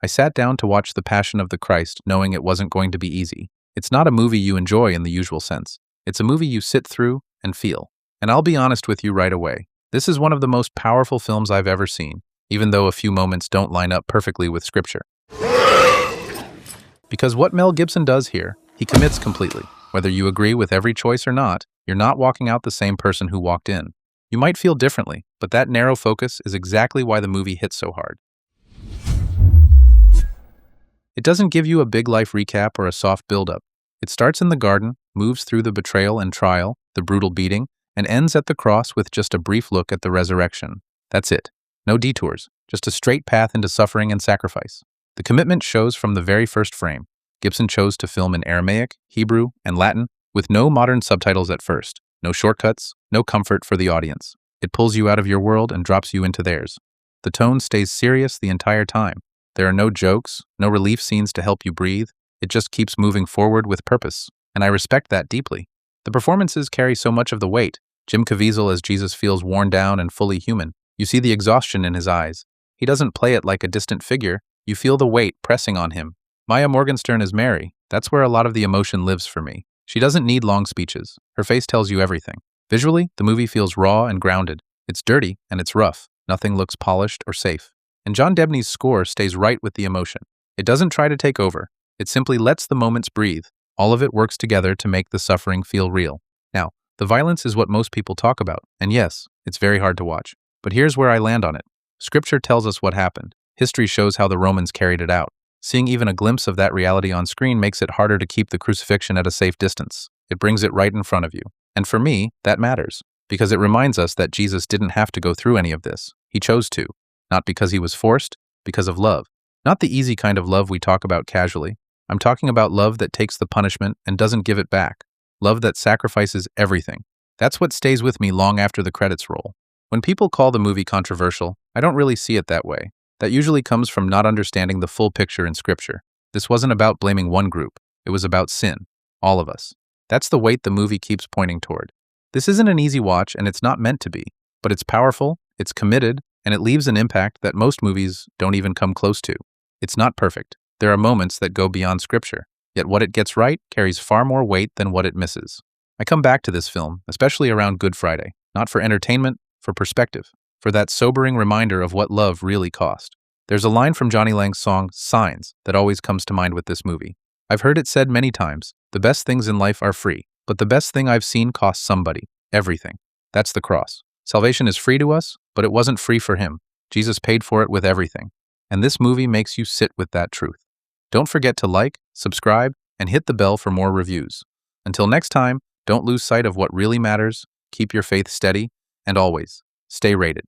I sat down to watch The Passion of the Christ knowing it wasn't going to be easy. It's not a movie you enjoy in the usual sense. It's a movie you sit through and feel. And I'll be honest with you right away. This is one of the most powerful films I've ever seen, even though a few moments don't line up perfectly with scripture. Because what Mel Gibson does here, he commits completely. Whether you agree with every choice or not, you're not walking out the same person who walked in. You might feel differently, but that narrow focus is exactly why the movie hits so hard. It doesn't give you a big life recap or a soft build-up. It starts in the garden, moves through the betrayal and trial, the brutal beating, and ends at the cross with just a brief look at the resurrection. That's it. No detours, just a straight path into suffering and sacrifice. The commitment shows from the very first frame. Gibson chose to film in Aramaic, Hebrew, and Latin, with no modern subtitles at first, no shortcuts, no comfort for the audience. It pulls you out of your world and drops you into theirs. The tone stays serious the entire time. There are no jokes, no relief scenes to help you breathe. It just keeps moving forward with purpose, and I respect that deeply. The performances carry so much of the weight. Jim Caviezel as Jesus feels worn down and fully human. You see the exhaustion in his eyes. He doesn't play it like a distant figure. You feel the weight pressing on him. Maya Morgenstern as Mary. That's where a lot of the emotion lives for me. She doesn't need long speeches. Her face tells you everything. Visually, the movie feels raw and grounded. It's dirty and it's rough. Nothing looks polished or safe. And John Debney's score stays right with the emotion. It doesn't try to take over. It simply lets the moments breathe. All of it works together to make the suffering feel real. Now, the violence is what most people talk about, and yes, it's very hard to watch. But here's where I land on it. Scripture tells us what happened. History shows how the Romans carried it out. Seeing even a glimpse of that reality on screen makes it harder to keep the crucifixion at a safe distance. It brings it right in front of you. And for me, that matters, because it reminds us that Jesus didn't have to go through any of this. He chose to. Not because he was forced, because of love. Not the easy kind of love we talk about casually. I'm talking about love that takes the punishment and doesn't give it back. Love that sacrifices everything. That's what stays with me long after the credits roll. When people call the movie controversial, I don't really see it that way. That usually comes from not understanding the full picture in Scripture. This wasn't about blaming one group. It was about sin. All of us. That's the weight the movie keeps pointing toward. This isn't an easy watch, and it's not meant to be. But it's powerful, it's committed, and it leaves an impact that most movies don't even come close to. It's not perfect. There are moments that go beyond Scripture. Yet what it gets right carries far more weight than what it misses. I come back to this film, especially around Good Friday, not for entertainment, for perspective, for that sobering reminder of what love really cost. There's a line from Johnny Lang's song, Signs, that always comes to mind with this movie. I've heard it said many times, the best things in life are free, but the best thing I've seen cost somebody, everything. That's the cross. Salvation is free to us, but it wasn't free for him. Jesus paid for it with everything. And this movie makes you sit with that truth. Don't forget to like, subscribe, and hit the bell for more reviews. Until next time, don't lose sight of what really matters, keep your faith steady, and always, stay rated.